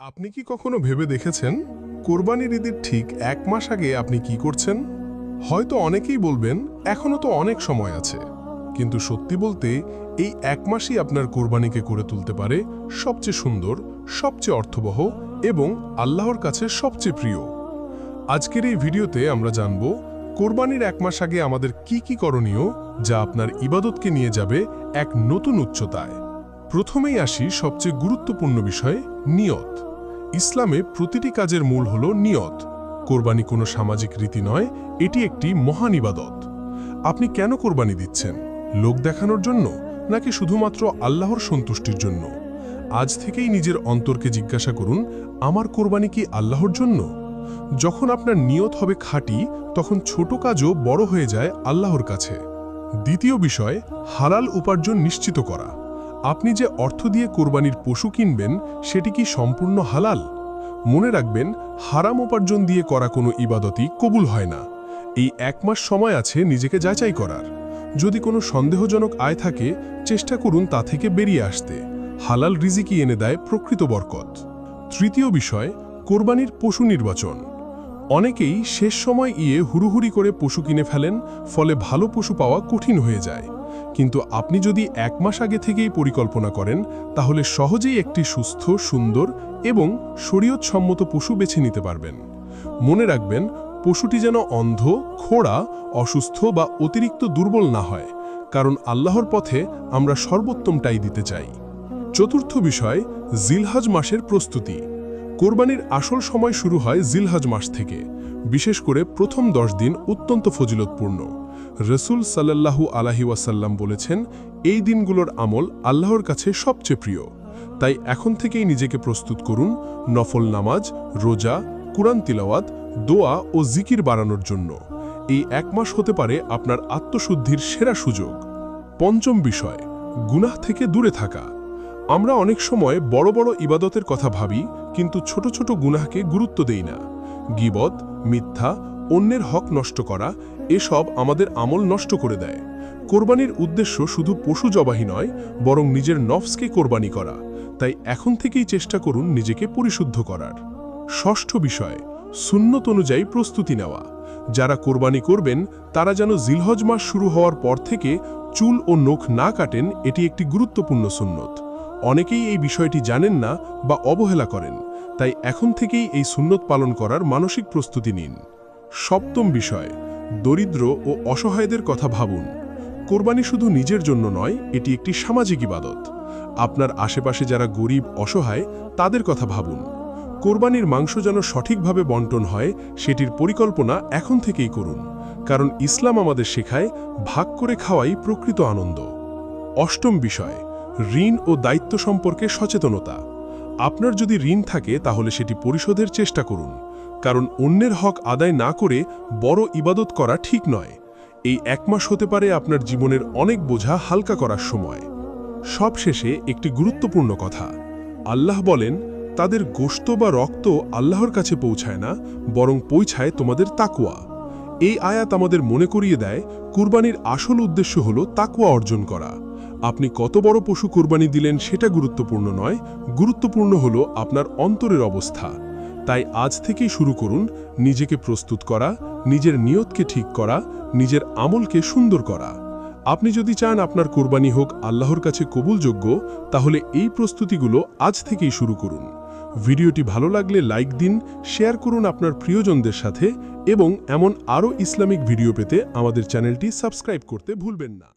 আপনি কি কখনো ভেবে দেখেছেন কোরবানির ঈদের ঠিক 1 মাস আগে আপনি কি করছেন? হয়তো অনেকেই বলবেন এখনো তো অনেক সময় আছে, কিন্তু সত্যি বলতে এই 1 মাসই আপনার কোরবানিকে করে তুলতে পারে সবচেয়ে সুন্দর, সবচেয়ে অর্থবহ এবং আল্লাহর কাছে সবচেয়ে প্রিয়। আজকের এই ভিডিওতে আমরা জানব কোরবানির 1 মাস আগে আমাদের কি করণীয়, যা আপনার ইবাদতকে নিয়ে যাবে এক নতুন উচ্চতায়। প্রথমেই আসি সবচেয়ে গুরুত্বপূর্ণ বিষয়, নিয়ত। ইসলামে প্রতিটি কাজের মূল হল নিয়ত। কোরবানি কোনো সামাজিক রীতি নয়, এটি একটি মহান ইবাদত। আপনি কেন কোরবানি দিচ্ছেন? লোক দেখানোর জন্য, নাকি শুধুমাত্র আল্লাহর সন্তুষ্টির জন্য? আজ থেকেই নিজের অন্তরকে জিজ্ঞাসা করুন, আমার কোরবানি কি আল্লাহর জন্য? যখন আপনার নিয়ত হবে খাঁটি, তখন ছোট কাজও বড় হয়ে যায় আল্লাহর কাছে। দ্বিতীয় বিষয়, হালাল উপার্জন নিশ্চিত করা। আপনি যে অর্থ দিয়ে কোরবানির পশু কিনবেন, সেটি কি সম্পূর্ণ হালাল? মনে রাখবেন, হারাম উপার্জন দিয়ে করা কোনো ইবাদতই কবুল হয় না। এই 1 মাস সময় আছে নিজেকে যাচাই করার। যদি কোনো সন্দেহজনক আয় থাকে, চেষ্টা করুন তা থেকে বেরিয়ে আসতে। হালাল রিজিকই এনে দেয় প্রকৃত বরকত। তৃতীয় বিষয়, কোরবানির পশু নির্বাচন। অনেকেই শেষ সময় হুড়ুহুড়ি করে পশু কিনে ফেলেন, ফলে ভালো পশু পাওয়া কঠিন হয়ে যায়। কিন্তু আপনি যদি 1 মাস আগে থেকেই পরিকল্পনা করেন, তাহলে সহজেই একটি সুস্থ, সুন্দর এবং শরীয়তসম্মত পশু বেছে নিতে পারবেন। মনে রাখবেন, পশুটি যেন অন্ধ, খোঁড়া, অসুস্থ বা অতিরিক্ত দুর্বল না হয়, কারণ আল্লাহর পথে আমরা সর্বোত্তমটাই দিতে চাই। চতুর্থ বিষয়, জিলহজ মাসের প্রস্তুতি। কোরবানির আসল সময় শুরু হয় জিলহজ মাস থেকে। বিশেষ করে প্রথম 10 দিন অত্যন্ত ফজিলতপূর্ণ। রসুল সাল্লাল্লাহু আলাইহি ওয়াসাল্লাম বলেছেন, এই দিনগুলোর আমল আল্লাহর কাছে সবচেয়ে প্রিয়। তাই এখন থেকেই নিজেকে প্রস্তুত করুন নফল নামাজ, রোজা, কুরআন তিলাওয়াত, দোয়া ও জিকির বাড়ানোর জন্য। এই 1 মাস হতে পারে আপনার আত্মশুদ্ধির সেরা সুযোগ। পঞ্চম বিষয়, গুনাহ থেকে দূরে থাকা। আমরা অনেক সময় বড় বড় ইবাদতের কথা ভাবি, কিন্তু ছোট ছোট গুনাহকে গুরুত্ব দেই না। গীবত, মিথ্যা, অন্যের হক নষ্ট করা, এসব আমাদের আমল নষ্ট করে দেয়। কোরবানির উদ্দেশ্য শুধু পশু জবাহি নয়, বরং নিজের নফসকে কোরবানি করা। তাই এখন থেকেই চেষ্টা করুন নিজেকে পরিশুদ্ধ করার। ষষ্ঠ বিষয়, সুন্নত অনুযায়ী প্রস্তুতি নেওয়া। যারা কোরবানি করবেন, তারা যেন জিলহজ মাস শুরু হওয়ার পর থেকে চুল ও নখ না কাটেন, এটি একটি গুরুত্বপূর্ণ সুন্নত। অনেকেই এই বিষয়টি জানেন না বা অবহেলা করেন, তাই এখন থেকেই এই সুন্নত পালন করার মানসিক প্রস্তুতি নিন। সপ্তম বিষয়, দরিদ্র ও অসহায়দের কথা ভাবুন। কোরবানি শুধু নিজের জন্য নয়, এটি একটি সামাজিক ইবাদত। আপনার আশেপাশে যারা গরিব, অসহায়, তাদের কথা ভাবুন। কোরবানির মাংস যেন সঠিকভাবে বন্টন হয়, সেটির পরিকল্পনা এখন থেকেই করুন, কারণ ইসলাম আমাদের শেখায় ভাগ করে খাওয়াই প্রকৃত আনন্দ। অষ্টম বিষয়, ঋণ ও দায়িত্ব সম্পর্কে সচেতনতা। আপনার যদি ঋণ থাকে, তাহলে সেটি পরিশোধের চেষ্টা করুন, কারণ অন্যের হক আদায় না করে বড় ইবাদত করা ঠিক নয়। এই 1 মাস হতে পারে আপনার জীবনের অনেক বোঝা হালকা করার সময়। সবশেষে একটি গুরুত্বপূর্ণ কথা, আল্লাহ বলেন, তাদের গোশত বা রক্ত আল্লাহর কাছে পৌঁছায় না, বরং পৌঁছায় তোমাদের তাকওয়া। এই আয়াত আমাদের মনে করিয়ে দেয়, কুরবানির আসল উদ্দেশ্য হল তাকওয়া অর্জন করা। আপনি কত বড় পশু কুরবানি দিলেন সেটা গুরুত্বপূর্ণ নয়, গুরুত্বপূর্ণ হল আপনার অন্তরের অবস্থা। তাই আজ থেকেই শুরু করুন নিজেকে প্রস্তুত করা, নিজের নিয়তকে ঠিক করা, নিজের আমলকে সুন্দর করা। আপনি যদি চান আপনার কুরবানি হোক আল্লাহর কাছে কবুলযোগ্য, তাহলে এই প্রস্তুতিগুলো আজ থেকেই শুরু করুন। ভিডিওটি ভালো লাগলে লাইক দিন, শেয়ার করুন আপনার প্রিয়জনদের সাথে এবং এমন আরও ইসলামিক ভিডিও পেতে আমাদের চ্যানেলটি সাবস্ক্রাইব করতে ভুলবেন না।